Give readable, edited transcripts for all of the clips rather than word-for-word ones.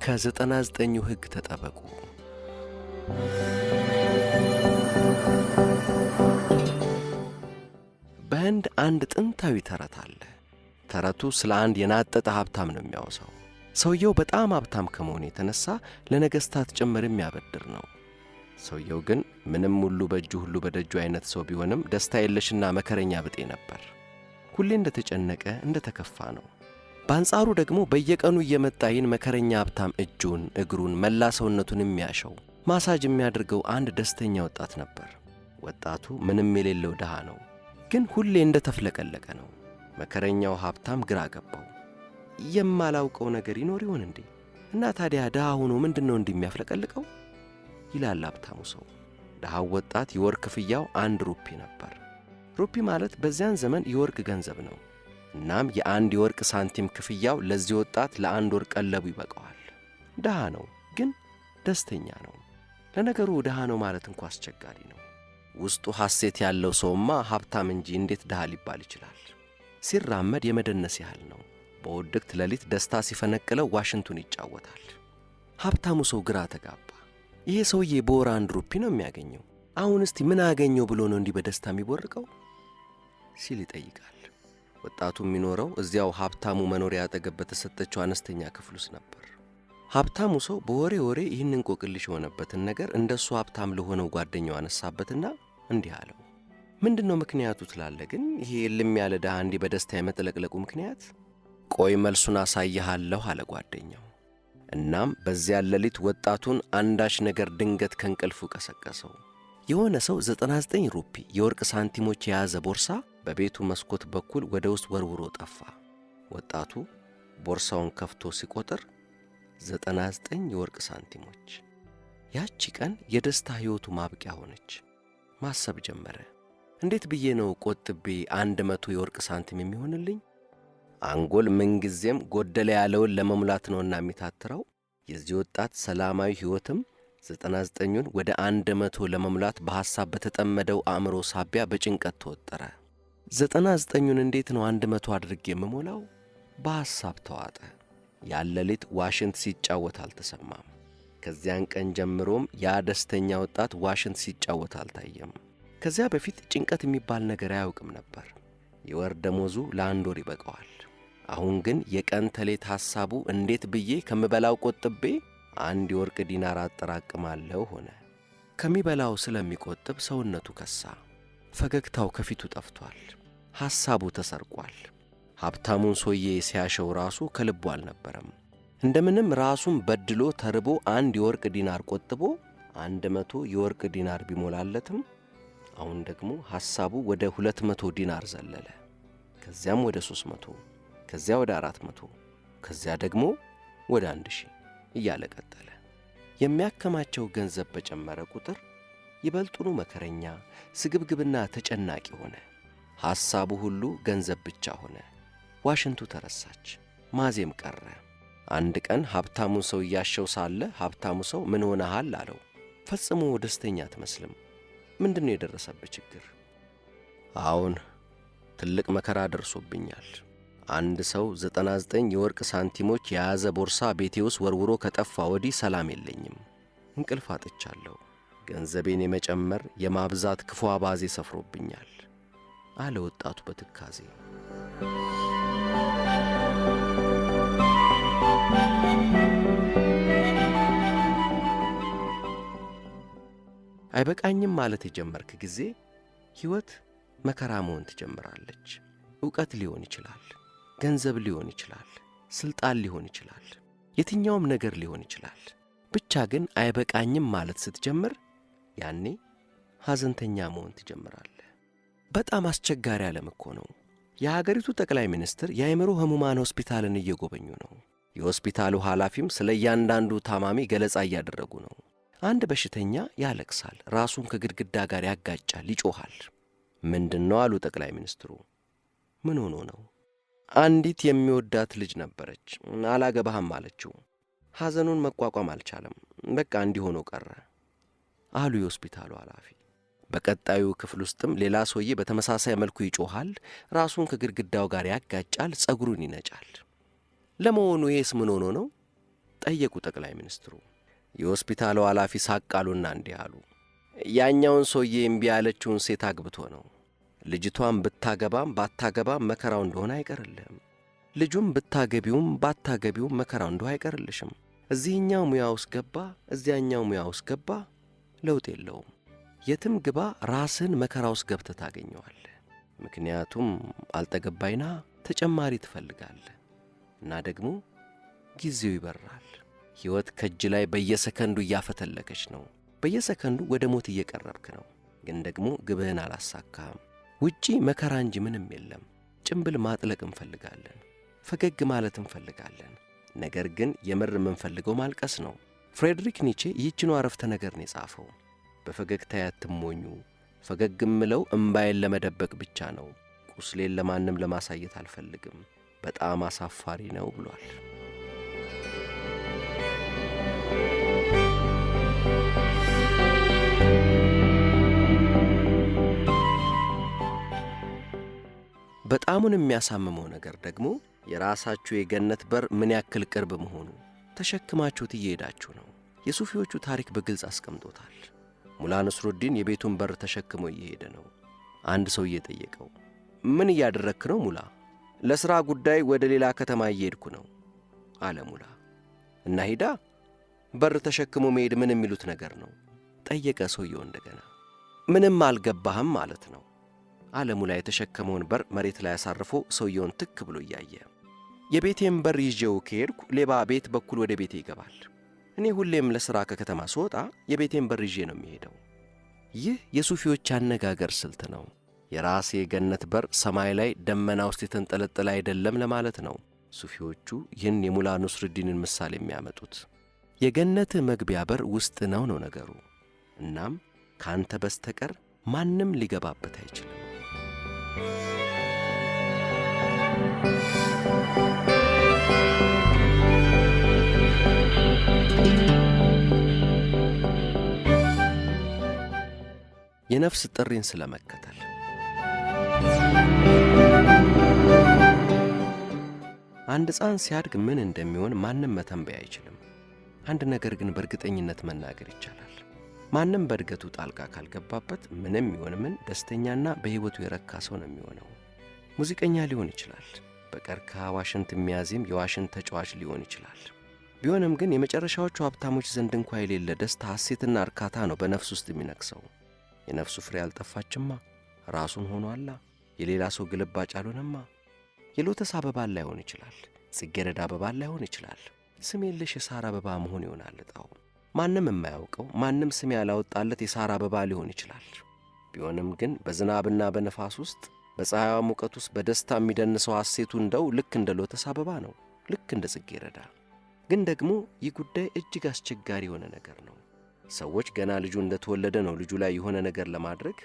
ከ99ኙ ሕግ ተጠበቁ። በህንድ አንድ ጥንታዊ ተረት አለ። ተረቱ ስለ አንድ የናጠጠ ሀብታም ነው የሚያወሳው። ሰውየው በጣም ሀብታም ከመሆኑ የተነሳ ለነገሥታት ጭምር የሚያበድር ነው። ሰውየው ግን ምንም ሁሉ በእጁ ሁሉ በደጁ አይነት ሰው ቢሆንም ደስታ የለሽና መከረኛ ብጤ ነበር። ሁሌ እንደተጨነቀ እንደተከፋ ነው። በአንጻሩ ደግሞ በየቀኑ እየመጣ ይህን መከረኛ ሀብታም እጁን፣ እግሩን፣ መላ ሰውነቱን የሚያሸው ማሳጅ የሚያደርገው አንድ ደስተኛ ወጣት ነበር። ወጣቱ ምንም የሌለው ድሃ ነው፣ ግን ሁሌ እንደተፍለቀለቀ ነው። መከረኛው ሀብታም ግራ ገባው። የማላውቀው ነገር ይኖር ይሆን እንዴ? እና ታዲያ ድሃ ሆኖ ምንድነው እንደሚያፍለቀልቀው? ይላል ሀብታሙ ሰው። ድሃው ወጣት የወር ክፍያው 1 ሩፒ ነበር። ሩፒ ማለት በዚያን ዘመን የወርቅ ገንዘብ ነው። እናም የአንድ የወርቅ ሳንቲም ክፍያው ለዚህ ወጣት ለ1 ወር ቀለቡ ይበቃዋል። ድሃ ነው፣ ግን ደስተኛ ነው። ለነገሩ ድሃ ነው ማለት እንኳ አስቸጋሪ ነው። ውስጡ ሐሴት ያለው ሰውማ ሀብታም እንጂ እንዴት ድሃ ሊባል ይችላል? ሲራመድ የመደነስ ያህል ነው። በውድቅት ሌሊት ደስታ ሲፈነቅለው ዋሽንቱን ይጫወታል። ሀብታሙ ሰው ግራ ተጋባ። ይሄ ሰውዬ በወር 1 ሩፒ ነው የሚያገኘው። አሁን እስቲ ምን አገኘው ብሎ ነው እንዲህ በደስታ የሚቦርቀው ሲል ይጠይቃል። ወጣቱ የሚኖረው እዚያው ሀብታሙ መኖሪያ አጠገብ በተሰጠችው አነስተኛ ክፍል ውስጥ ነበር። ሀብታሙ ሰው በወሬ ይህን እንቆቅልሽ የሆነበትን ነገር እንደሱ ሀብታም ለሆነው ጓደኛው አነሳበትና እንዲህ አለው። ምንድነው ምክንያቱ ትላለ? ግን ይሄ እልም ያለ ድሃ እንዲህ በደስታ የመጥለቅለቁ ምክንያት? ቆይ መልሱን አሳይሃለሁ አለ ጓደኛው። እናም በዚያ ሌሊት ወጣቱን አንዳች ነገር ድንገት ከእንቅልፉ ቀሰቀሰው። የሆነ ሰው 99 ሩፒ የወርቅ ሳንቲሞች የያዘ ቦርሳ በቤቱ መስኮት በኩል ወደ ውስጥ ወርውሮ ጠፋ። ወጣቱ ቦርሳውን ከፍቶ ሲቆጥር 99 የወርቅ ሳንቲሞች። ያቺ ቀን የደስታ ሕይወቱ ማብቂያ ሆነች። ማሰብ ጀመረ። እንዴት ብዬ ነው ቆጥቤ 100 የወርቅ ሳንቲም የሚሆንልኝ? አንጎል ምንጊዜም ጎደለ ያለውን ለመሙላት ነውና የሚታትረው። የዚህ ወጣት ሰላማዊ ሕይወትም 99ን ወደ 100 ለመሙላት በሐሳብ በተጠመደው አእምሮ ሳቢያ በጭንቀት ተወጠረ። 99ን እንዴት ነው 100 አድርጌ የምሞላው? በሐሳብ ተዋጠ። ያለሊት ዋሽንት ሲጫወት አልተሰማም። ከዚያን ቀን ጀምሮም ያ ደስተኛ ወጣት ዋሽንት ሲጫወት አልታየም። ከዚያ በፊት ጭንቀት የሚባል ነገር አያውቅም ነበር። የወር ደሞዙ ለ1 ወር ይበቃዋል። አሁን ግን የቀን ተሌት ሐሳቡ እንዴት ብዬ ከምበላው ቆጥቤ 1 የወርቅ ዲናር አጠራቅማለሁ ሆነ። ከሚበላው ስለሚቆጥብ ሰውነቱ ከሳ። ፈገግታው ከፊቱ ጠፍቷል። ሐሳቡ ተሰርቋል። ሀብታሙን ሰውዬ ሲያሸው ራሱ ከልቡ አልነበረም። እንደምንም ራሱን በድሎ ተርቦ 1 የወርቅ ዲናር ቆጥቦ 100 የወርቅ ዲናር ቢሞላለትም አሁን ደግሞ ሐሳቡ ወደ 200 ዲናር ዘለለ። ከዚያም ወደ 300፣ ከዚያ ወደ 400፣ ከዚያ ደግሞ ወደ 1000 እያለ ቀጠለ። የሚያከማቸው ገንዘብ በጨመረ ቁጥር ይበልጡኑ መከረኛ፣ ስግብግብና ተጨናቂ ሆነ። ሐሳቡ ሁሉ ገንዘብ ብቻ ሆነ። ዋሽንቱ ተረሳች። ማዜም ቀረ። አንድ ቀን ሀብታሙን ሰው እያሸው ሳለ ሀብታሙ ሰው ምን ሆነሃል አለው። ፈጽሞ ደስተኛ አትመስልም። ምንድነው የደረሰብህ ችግር? አሁን ትልቅ መከራ ደርሶብኛል። አንድ ሰው 99 የወርቅ ሳንቲሞች የያዘ ቦርሳ ቤቴ ውስጥ ወርውሮ ከጠፋ ወዲህ ሰላም የለኝም። እንቅልፍ አጥቻለሁ። ገንዘቤን የመጨመር የማብዛት ክፉ አባዜ ሰፍሮብኛል አለ ወጣቱ በትካዜ። አይበቃኝም ማለት የጀመርክ ጊዜ ሕይወት መከራ መሆን ትጀምራለች። ዕውቀት ሊሆን ይችላል፣ ገንዘብ ሊሆን ይችላል፣ ሥልጣን ሊሆን ይችላል፣ የትኛውም ነገር ሊሆን ይችላል። ብቻ ግን አይበቃኝም ማለት ስትጀምር ያኔ ሐዘንተኛ መሆን ትጀምራለህ። በጣም አስቸጋሪ ዓለም እኮ ነው። የሀገሪቱ ጠቅላይ ሚኒስትር የአእምሮ ሕሙማን ሆስፒታልን እየጎበኙ ነው። የሆስፒታሉ ኃላፊም ስለ እያንዳንዱ ታማሚ ገለጻ እያደረጉ ነው። አንድ በሽተኛ ያለቅሳል፣ ራሱን ከግድግዳ ጋር ያጋጫል፣ ይጮኻል። ምንድነው አሉ ጠቅላይ ሚኒስትሩ። ምን ሆኖ ነው? አንዲት የሚወዳት ልጅ ነበረች፣ አላገባህም አለችው። ሐዘኑን መቋቋም አልቻለም፣ በቃ እንዲህ ሆኖ ቀረ አሉ የሆስፒታሉ ኃላፊ። በቀጣዩ ክፍል ውስጥም ሌላ ሰውዬ በተመሳሳይ መልኩ ይጮኻል፣ ራሱን ከግድግዳው ጋር ያጋጫል፣ ጸጉሩን ይነጫል። ለመሆኑ ይሄስ ምን ሆኖ ነው? ጠየቁ ጠቅላይ ሚኒስትሩ። የሆስፒታሉ ኃላፊ ሳቃሉና እንዲህ አሉ። ያኛውን ሰውዬ እምቢ ያለችውን ሴት አግብቶ ነው። ልጅቷን ብታገባም ባታገባም መከራው እንደሆነ አይቀርልህም። ልጁም ብታገቢውም ባታገቢውም መከራው እንደሆነ አይቀርልሽም። እዚህኛው ሙያ ውስጥ ገባ፣ እዚያኛው ሙያ ውስጥ ገባ፣ ለውጥ የለውም። የትም ግባ ራስን መከራ ውስጥ ገብተህ ታገኘዋለህ። ምክንያቱም አልጠገባይና ተጨማሪ ትፈልጋለህ እና ደግሞ ጊዜው ይበራል። ሕይወት ከእጅ ላይ በየሰከንዱ እያፈተለከች ነው። በየሰከንዱ ወደ ሞት እየቀረብክ ነው። ግን ደግሞ ግብህን አላሳካህም። ውጪ መከራ እንጂ ምንም የለም። ጭምብል ማጥለቅ እንፈልጋለን፣ ፈገግ ማለት እንፈልጋለን። ነገር ግን የምር የምንፈልገው ማልቀስ ነው። ፍሬድሪክ ኒቼ ይህችኑ አረፍተ ነገር ነው የጻፈው። በፈገግታ አትሞኙ፣ ፈገግ እምለው እምባዬን ለመደበቅ ብቻ ነው። ቁስሌን ለማንም ለማሳየት አልፈልግም። በጣም አሳፋሪ ነው ብሏል። በጣሙን የሚያሳምመው ነገር ደግሞ የራሳችሁ የገነት በር ምን ያክል ቅርብ መሆኑ። ተሸክማችሁት እየሄዳችሁ ነው። የሱፊዎቹ ታሪክ በግልጽ አስቀምጦታል። ሙላ ነስሩዲን የቤቱን በር ተሸክሞ እየሄደ ነው። አንድ ሰው እየጠየቀው ምን እያደረክ ነው ሙላ? ለሥራ ጉዳይ ወደ ሌላ ከተማ እየሄድኩ ነው አለ ሙላ። እና ሂዳ በር ተሸክሞ መሄድ ምን የሚሉት ነገር ነው? ጠየቀ ሰውየው እንደገና። ምንም አልገባህም ማለት ነው አለ ሙላ የተሸከመውን በር መሬት ላይ አሳርፎ ሰውየውን ትክ ብሎ እያየ። የቤቴን በር ይዤው ከሄድኩ ሌባ ቤት በኩል ወደ ቤቴ ይገባል። እኔ ሁሌም ለሥራ ከከተማ ስወጣ የቤቴን በር ይዤ ነው የሚሄደው። ይህ የሱፊዎች አነጋገር ስልት ነው። የራሴ የገነት በር ሰማይ ላይ ደመና ውስጥ የተንጠለጠለ አይደለም ለማለት ነው ሱፊዎቹ ይህን የሙላ ነስሩዲንን ምሳሌ የሚያመጡት። የገነት መግቢያ በር ውስጥ ነው ነገሩ። እናም ካንተ በስተቀር ማንም ሊገባበት አይችልም። የነፍስ ጥሪን ስለመከተል አንድ ሕፃን ሲያድግ ምን እንደሚሆን ማንም መተንበይ አይችልም። አንድ ነገር ግን በእርግጠኝነት መናገር ይቻላል። ማንም በእድገቱ ጣልቃ ካልገባበት ምንም ይሆን ምን ደስተኛና በሕይወቱ የረካ ሰው ነው የሚሆነው። ሙዚቀኛ ሊሆን ይችላል። በቀርከሃ ዋሽንት የሚያዜም የዋሽንት ተጫዋች ሊሆን ይችላል። ቢሆንም ግን የመጨረሻዎቹ ሀብታሞች ዘንድ እንኳ የሌለ ደስታ፣ ሐሴትና እርካታ ነው በነፍስ ውስጥ የሚነክሰው። የነፍሱ ፍሬ አልጠፋችማ፣ ራሱን ሆኗላ። የሌላ ሰው ግልባጭ አልሆነማ። የሎተስ አበባ ላይሆን ይችላል፣ ጽጌረዳ አበባ ላይሆን ይችላል። ስም የለሽ የሳር አበባ መሆን ይሆናል ዕጣው። ማንም የማያውቀው ማንም ስም ያላወጣለት የሳር አበባ ሊሆን ይችላል። ቢሆንም ግን በዝናብና በነፋስ ውስጥ በፀሐይዋ ሙቀት ውስጥ በደስታ የሚደንሰው ሐሴቱ እንደው ልክ እንደ ሎተስ አበባ ነው፣ ልክ እንደ ጽጌረዳ። ግን ደግሞ ይህ ጉዳይ እጅግ አስቸጋሪ የሆነ ነገር ነው። ሰዎች ገና ልጁ እንደተወለደ ነው ልጁ ላይ የሆነ ነገር ለማድረግ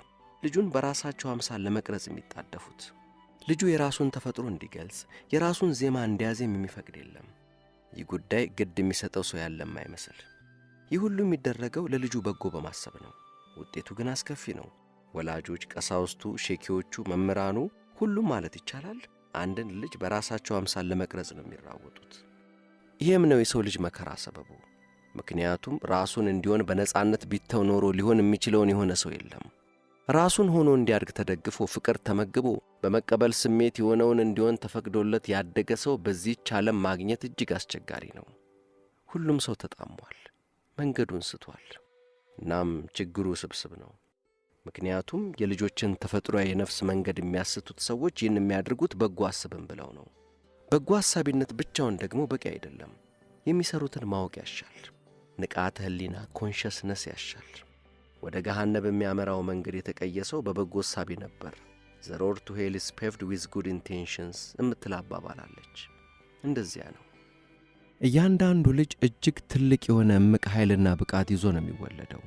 ልጁን በራሳቸው አምሳል ለመቅረጽ የሚጣደፉት። ልጁ የራሱን ተፈጥሮ እንዲገልጽ የራሱን ዜማ እንዲያዜም የሚፈቅድ የለም። ይህ ጉዳይ ግድ የሚሰጠው ሰው ያለም አይመስል። ይህ ሁሉ የሚደረገው ለልጁ በጎ በማሰብ ነው። ውጤቱ ግን አስከፊ ነው። ወላጆች፣ ቀሳውስቱ፣ ሼኪዎቹ፣ መምህራኑ፣ ሁሉም ማለት ይቻላል አንድን ልጅ በራሳቸው አምሳል ለመቅረጽ ነው የሚራወጡት። ይህም ነው የሰው ልጅ መከራ ሰበቡ። ምክንያቱም ራሱን እንዲሆን በነጻነት ቢተው ኖሮ ሊሆን የሚችለውን የሆነ ሰው የለም። ራሱን ሆኖ እንዲያድግ ተደግፎ ፍቅር ተመግቦ በመቀበል ስሜት የሆነውን እንዲሆን ተፈቅዶለት ያደገ ሰው በዚህች ዓለም ማግኘት እጅግ አስቸጋሪ ነው። ሁሉም ሰው ተጣሟል፣ መንገዱን ስቷል። እናም ችግሩ ስብስብ ነው። ምክንያቱም የልጆችን ተፈጥሯዊ የነፍስ መንገድ የሚያስቱት ሰዎች ይህን የሚያደርጉት በጎ አስብን ብለው ነው። በጎ አሳቢነት ብቻውን ደግሞ በቂ አይደለም። የሚሰሩትን ማወቅ ያሻል። ንቃተ ሕሊና ኮንሸስነስ ያሻል። ወደ ገሃነብ የሚያመራው መንገድ የተቀየሰው በበጎ አሳቢ ነበር። ዘ ሮድ ቱ ሄል ኢዝ ፔቭድ ዊዝ ጉድ ኢንቴንሽንስ እምትል አባባል አለች። እንደዚያ ነው። እያንዳንዱ ልጅ እጅግ ትልቅ የሆነ እምቅ ኃይልና ብቃት ይዞ ነው የሚወለደው።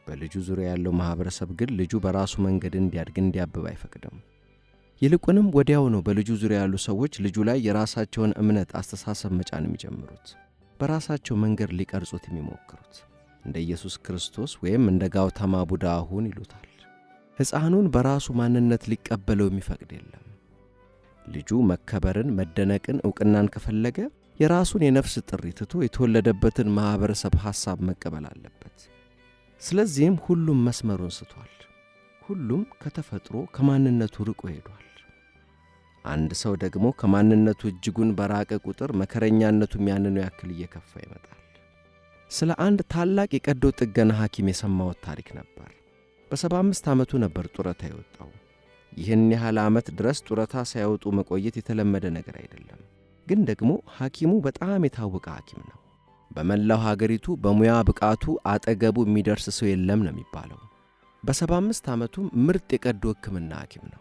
በልጁ ዙሪያ ያለው ማህበረሰብ ግን ልጁ በራሱ መንገድ እንዲያድግ እንዲያብብ አይፈቅድም። ይልቁንም ወዲያው ነው በልጁ ዙሪያ ያሉ ሰዎች ልጁ ላይ የራሳቸውን እምነት፣ አስተሳሰብ መጫን የሚጀምሩት፣ በራሳቸው መንገድ ሊቀርጹት የሚሞክሩት። እንደ ኢየሱስ ክርስቶስ ወይም እንደ ጋውታማ ቡዳ ሁን ይሉታል። ሕፃኑን በራሱ ማንነት ሊቀበለው የሚፈቅድ የለም። ልጁ መከበርን፣ መደነቅን፣ ዕውቅናን ከፈለገ የራሱን የነፍስ ጥሪ ትቶ የተወለደበትን ማኅበረሰብ ሐሳብ መቀበል አለበት። ስለዚህም ሁሉም መስመሩን ስቷል። ሁሉም ከተፈጥሮ ከማንነቱ ርቆ ሄዷል። አንድ ሰው ደግሞ ከማንነቱ እጅጉን በራቀ ቁጥር መከረኛነቱም ያንኑ ያክል እየከፋ ይመጣል። ስለ አንድ ታላቅ የቀዶ ጥገና ሐኪም የሰማሁት ታሪክ ነበር። በ75 ዓመቱ ነበር ጡረታ የወጣው። ይህን ያህል ዓመት ድረስ ጡረታ ሳይወጡ መቆየት የተለመደ ነገር አይደለም። ግን ደግሞ ሐኪሙ በጣም የታወቀ ሐኪም ነው። በመላው ሀገሪቱ በሙያ ብቃቱ አጠገቡ የሚደርስ ሰው የለም ነው የሚባለው። በ75 ዓመቱም ምርጥ የቀዶ ሕክምና ሐኪም ነው።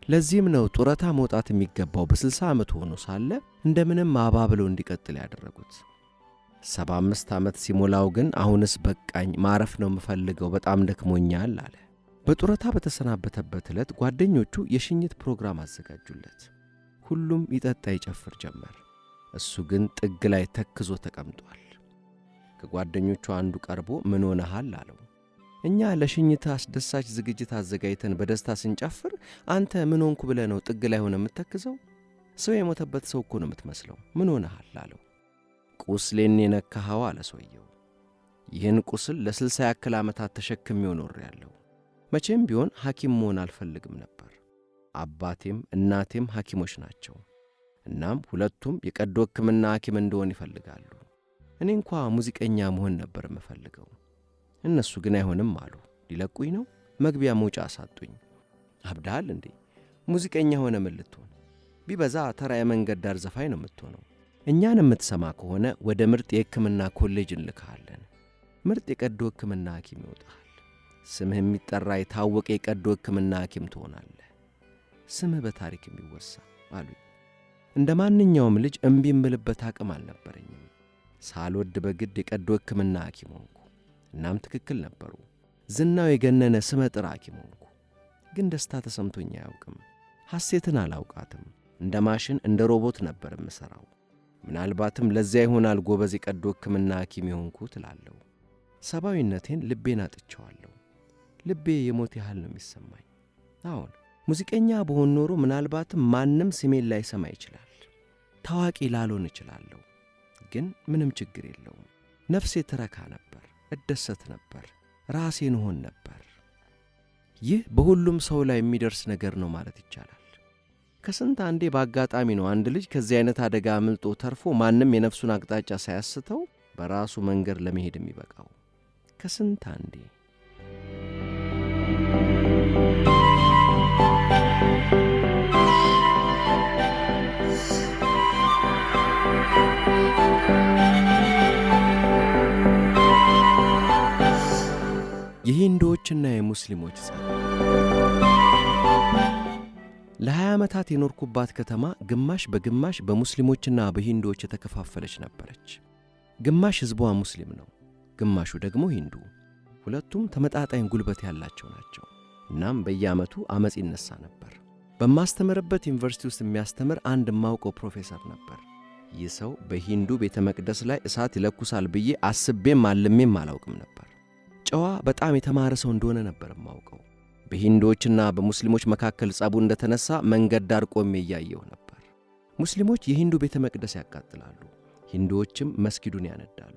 ለዚህም ነው ጡረታ መውጣት የሚገባው በ60 ዓመቱ ሆኖ ሳለ እንደምንም አባብለው እንዲቀጥል ያደረጉት። 75 ዓመት ሲሞላው ግን አሁንስ በቃኝ፣ ማረፍ ነው የምፈልገው፣ በጣም ደክሞኛል አለ። በጡረታ በተሰናበተበት ዕለት ጓደኞቹ የሽኝት ፕሮግራም አዘጋጁለት። ሁሉም ይጠጣ ይጨፍር ጀመር። እሱ ግን ጥግ ላይ ተክዞ ተቀምጧል። ከጓደኞቹ አንዱ ቀርቦ ምን ሆነሃል አለው። እኛ ለሽኝት አስደሳች ዝግጅት አዘጋጅተን በደስታ ስንጨፍር አንተ ምን ሆንኩ ብለህ ነው ጥግ ላይ ሆነ የምትተክዘው? ሰው የሞተበት ሰው እኮ ነው የምትመስለው። ምን ሆነሃል አለው። ቁስሌን የነካኸው አለ ሰውየው። ይህን ቁስል ለ60 ያክል ዓመታት ተሸክሜው ኖሬአለሁ። መቼም ቢሆን ሐኪም መሆን አልፈልግም ነበር። አባቴም እናቴም ሐኪሞች ናቸው። እናም ሁለቱም የቀዶ ሕክምና ሐኪም እንደሆን ይፈልጋሉ። እኔ እንኳ ሙዚቀኛ መሆን ነበር የምፈልገው። እነሱ ግን አይሆንም አሉ። ሊለቁኝ ነው፣ መግቢያ መውጫ አሳጡኝ። አብዳሃል እንዴ? ሙዚቀኛ ሆነ ምን ልትሆን? ቢበዛ ተራ የመንገድ ዳር ዘፋኝ ነው የምትሆነው። እኛን የምትሰማ ከሆነ ወደ ምርጥ የሕክምና ኮሌጅ እንልክሃለን። ምርጥ የቀዶ ሕክምና ሐኪም ይወጣል። ስምህ የሚጠራ የታወቀ የቀዶ ሕክምና ሐኪም ትሆናለህ። ስምህ በታሪክ የሚወሳ አሉኝ። እንደ ማንኛውም ልጅ እምቢ እምልበት አቅም አልነበረኝም። ሳልወድ በግድ የቀዶ ሕክምና ሐኪም ሆንኩ። እናም ትክክል ነበሩ። ዝናው የገነነ ስመጥር ሐኪም ሆንኩ። ግን ደስታ ተሰምቶኝ አያውቅም። ሐሴትን አላውቃትም። እንደ ማሽን እንደ ሮቦት ነበር የምሠራው። ምናልባትም ለዚያ ይሆናል ጎበዝ የቀዶ ሕክምና ሐኪም የሆንኩት እላለሁ። ሰብአዊነቴን ልቤን አጥቼዋለሁ። ልቤ የሞት ያህል ነው የሚሰማኝ። አሁን ሙዚቀኛ በሆን ኖሮ ምናልባትም ማንም ስሜን ላይሰማ ይችላል። ታዋቂ ላልሆን እችላለሁ። ግን ምንም ችግር የለውም። ነፍሴ ትረካ ነበር፣ እደሰት ነበር፣ ራሴን ሆን ነበር። ይህ በሁሉም ሰው ላይ የሚደርስ ነገር ነው ማለት ይቻላል። ከስንት አንዴ በአጋጣሚ ነው አንድ ልጅ ከዚህ አይነት አደጋ አምልጦ ተርፎ ማንም የነፍሱን አቅጣጫ ሳያስተው በራሱ መንገድ ለመሄድ የሚበቃው። ከስንት አንዴ። የሂንዱዎችና የሙስሊሞች ጸብ። ለ20 ዓመታት የኖርኩባት ከተማ ግማሽ በግማሽ በሙስሊሞችና በሂንዱዎች የተከፋፈለች ነበረች። ግማሽ ሕዝቧ ሙስሊም ነው፣ ግማሹ ደግሞ ሂንዱ። ሁለቱም ተመጣጣኝ ጉልበት ያላቸው ናቸው። እናም በየዓመቱ ዓመፅ ይነሳ ነበር። በማስተምርበት ዩኒቨርሲቲ ውስጥ የሚያስተምር አንድ የማውቀው ፕሮፌሰር ነበር። ይህ ሰው በሂንዱ ቤተ መቅደስ ላይ እሳት ይለኩሳል ብዬ አስቤም አልሜም አላውቅም ነበር። ጨዋ በጣም የተማረ ሰው እንደሆነ ነበር የማውቀው። በሂንዱዎችና በሙስሊሞች መካከል ጸቡ እንደተነሳ መንገድ ዳር ቆሜ እያየሁ ነበር። ሙስሊሞች የሂንዱ ቤተ መቅደስ ያቃጥላሉ፣ ሂንዱዎችም መስጊዱን ያነዳሉ።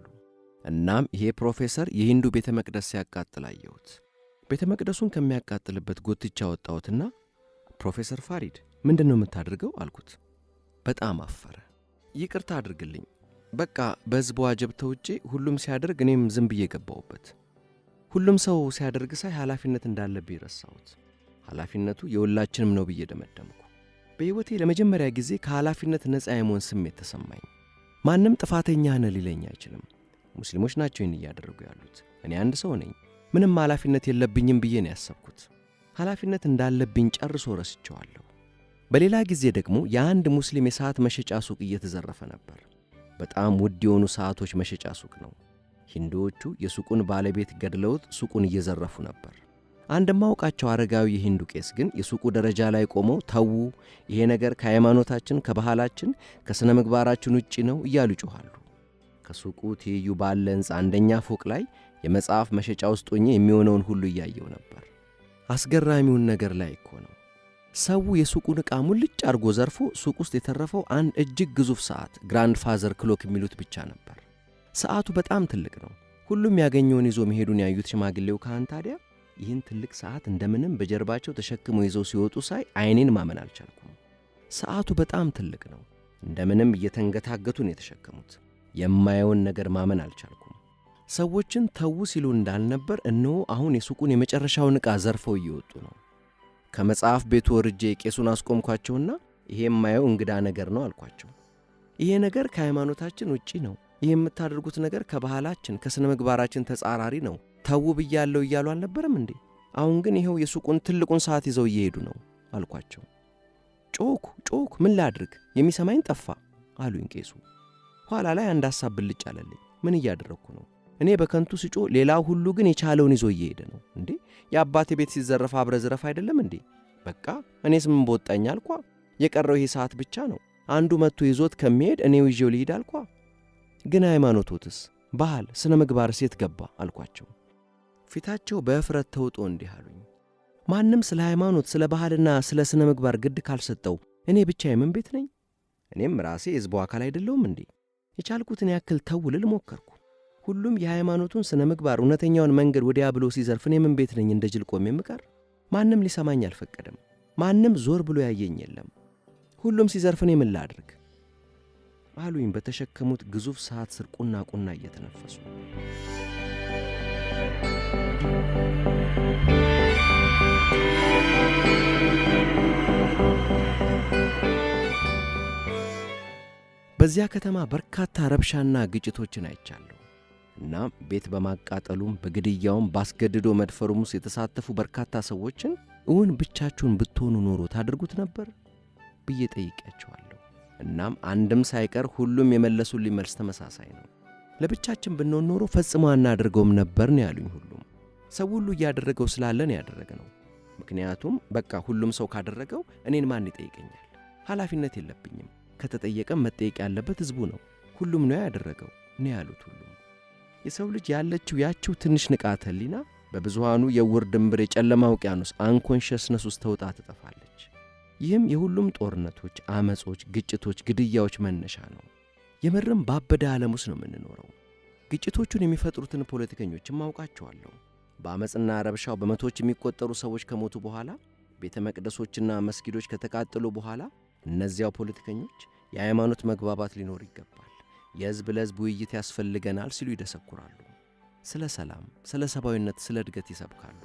እናም ይሄ ፕሮፌሰር የሂንዱ ቤተ መቅደስ ሲያቃጥል አየሁት። ቤተ መቅደሱን ከሚያቃጥልበት ጎትቻ ወጣሁትና ፕሮፌሰር ፋሪድ ምንድን ነው የምታደርገው አልኩት። በጣም አፈረ። ይቅርታ አድርግልኝ፣ በቃ በሕዝቡ አጀብ ተውጬ ሁሉም ሲያደርግ እኔም ዝም ብዬ ገባሁበት። ሁሉም ሰው ሲያደርግ ሳይ ኃላፊነት እንዳለብኝ ረሳሁት። ኃላፊነቱ የሁላችንም ነው ብዬ ደመደምኩ። በሕይወቴ ለመጀመሪያ ጊዜ ከኃላፊነት ነፃ የመሆን ስሜት ተሰማኝ። ማንም ጥፋተኛ ነህ ሊለኝ አይችልም። ሙስሊሞች ናቸው ይህን እያደረጉ ያሉት። እኔ አንድ ሰው ነኝ፣ ምንም ኃላፊነት የለብኝም ብዬ ነው ያሰብኩት። ኃላፊነት እንዳለብኝ ጨርሶ ረስቸዋለሁ። በሌላ ጊዜ ደግሞ የአንድ ሙስሊም የሰዓት መሸጫ ሱቅ እየተዘረፈ ነበር። በጣም ውድ የሆኑ ሰዓቶች መሸጫ ሱቅ ነው። ሂንዱዎቹ የሱቁን ባለቤት ገድለውት ሱቁን እየዘረፉ ነበር። አንድ ማውቃቸው አረጋዊ የሂንዱ ቄስ ግን የሱቁ ደረጃ ላይ ቆመው ተዉ፣ ይሄ ነገር ከሃይማኖታችን፣ ከባህላችን፣ ከሥነ ምግባራችን ውጪ ነው እያሉ ይጮኻሉ። ከሱቁ ትይዩ ባለ ሕንፃ አንደኛ ፎቅ ላይ የመጽሐፍ መሸጫ ውስጥ ሆኜ የሚሆነውን ሁሉ እያየው ነበር። አስገራሚውን ነገር ላይ እኮ ነው። ሰው የሱቁን ዕቃ ሙልጭ አርጎ ዘርፎ ሱቅ ውስጥ የተረፈው አንድ እጅግ ግዙፍ ሰዓት ግራንድ ፋዘር ክሎክ የሚሉት ብቻ ነበር። ሰዓቱ በጣም ትልቅ ነው። ሁሉም ያገኘውን ይዞ መሄዱን ያዩት ሽማግሌው ካህን ታዲያ ይህን ትልቅ ሰዓት እንደምንም በጀርባቸው ተሸክመው ይዘው ሲወጡ ሳይ ዓይኔን ማመን አልቻልኩም። ሰዓቱ በጣም ትልቅ ነው። እንደምንም እየተንገታገቱን የተሸከሙት የማየውን ነገር ማመን አልቻልኩም። ሰዎችን ተዉ ሲሉ እንዳልነበር እነሆ አሁን የሱቁን የመጨረሻውን ዕቃ ዘርፈው እየወጡ ነው። ከመጽሐፍ ቤቱ ወርጄ ቄሱን አስቆምኳቸውና ይሄ የማየው እንግዳ ነገር ነው አልኳቸው። ይሄ ነገር ከሃይማኖታችን ውጪ ነው። ይህ የምታደርጉት ነገር ከባህላችን ከሥነ ምግባራችን ተጻራሪ ነው። ተዉ ብያለሁ እያሉ አልነበረም እንዴ? አሁን ግን ይኸው የሱቁን ትልቁን ሰዓት ይዘው እየሄዱ ነው አልኳቸው። ጮኩ፣ ምን ላድርግ? የሚሰማኝ ጠፋ አሉኝ ቄሱ። ኋላ ላይ አንድ ሐሳብ ብልጭ አለልኝ። ምን እያደረግኩ ነው? እኔ በከንቱ ስጮ፣ ሌላው ሁሉ ግን የቻለውን ይዞ እየሄደ ነው እንዴ? የአባቴ ቤት ሲዘረፍ አብረ ዝረፍ አይደለም እንዴ? በቃ እኔስ ምን በወጣኝ አልኳ። የቀረው ይሄ ሰዓት ብቻ ነው። አንዱ መጥቶ ይዞት ከሚሄድ እኔው ይዤው ልሂድ አልኳ። ግን ሃይማኖቶትስ፣ ባህል፣ ስነ ምግባርስ የት ገባ አልኳቸው። ፊታቸው በእፍረት ተውጦ እንዲህ አሉኝ። ማንም ስለ ሃይማኖት፣ ስለ ባህልና ስለ ስነ ምግባር ግድ ካልሰጠው እኔ ብቻ የምን ቤት ነኝ? እኔም ራሴ የሕዝቡ አካል አይደለሁም እንዴ? የቻልኩትን ያክል ተው ልል ሞከርኩ። ሁሉም የሃይማኖቱን ስነ ምግባር እውነተኛውን መንገድ ወዲያ ብሎ ሲዘርፍ እኔ ምን ቤት ነኝ እንደ ጅል ቆሜ የምቀር? ማንም ሊሰማኝ አልፈቀደም። ማንም ዞር ብሎ ያየኝ የለም። ሁሉም ሲዘርፍ እኔ ምን ላድርግ አሉኝ በተሸከሙት ግዙፍ ሰዓት ስር ቁና ቁና እየተነፈሱ። በዚያ ከተማ በርካታ ረብሻና ግጭቶችን አይቻለሁ። እና ቤት በማቃጠሉም በግድያውም ባስገድዶ መድፈሩም ውስጥ የተሳተፉ በርካታ ሰዎችን እውን ብቻችሁን ብትሆኑ ኖሮ ታደርጉት ነበር ብዬ ጠይቄያቸዋለሁ። እናም አንድም ሳይቀር ሁሉም የመለሱልኝ መልስ ተመሳሳይ ነው። ለብቻችን ብንሆን ኖሮ ፈጽሞ አናደርገውም ነበር ነው ያሉኝ። ሁሉም ሰው ሁሉ እያደረገው ስላለን ያደረግነው። ምክንያቱም በቃ ሁሉም ሰው ካደረገው እኔን ማን ይጠይቀኛል? ኃላፊነት የለብኝም። ከተጠየቀም መጠየቅ ያለበት ሕዝቡ ነው። ሁሉም ነው ያደረገው ነው ያሉት። ሁሉም የሰው ልጅ ያለችው ያችው ትንሽ ንቃተ ሕሊና በብዙሃኑ የውር ድንብር የጨለማ ውቅያኖስ አንኮንሽስነስ ውስጥ ተውጣ ትጠፋለች። ይህም የሁሉም ጦርነቶች፣ አመጾች፣ ግጭቶች፣ ግድያዎች መነሻ ነው። የምርም ባበደ ዓለም ውስጥ ነው የምንኖረው። ግጭቶቹን የሚፈጥሩትን ፖለቲከኞችም አውቃቸዋለሁ። በአመፅና ረብሻው በመቶዎች የሚቆጠሩ ሰዎች ከሞቱ በኋላ፣ ቤተ መቅደሶችና መስጊዶች ከተቃጠሉ በኋላ እነዚያው ፖለቲከኞች የሃይማኖት መግባባት ሊኖር ይገባል፣ የሕዝብ ለሕዝብ ውይይት ያስፈልገናል ሲሉ ይደሰኩራሉ። ስለ ሰላም፣ ስለ ሰብአዊነት፣ ስለ እድገት ይሰብካሉ።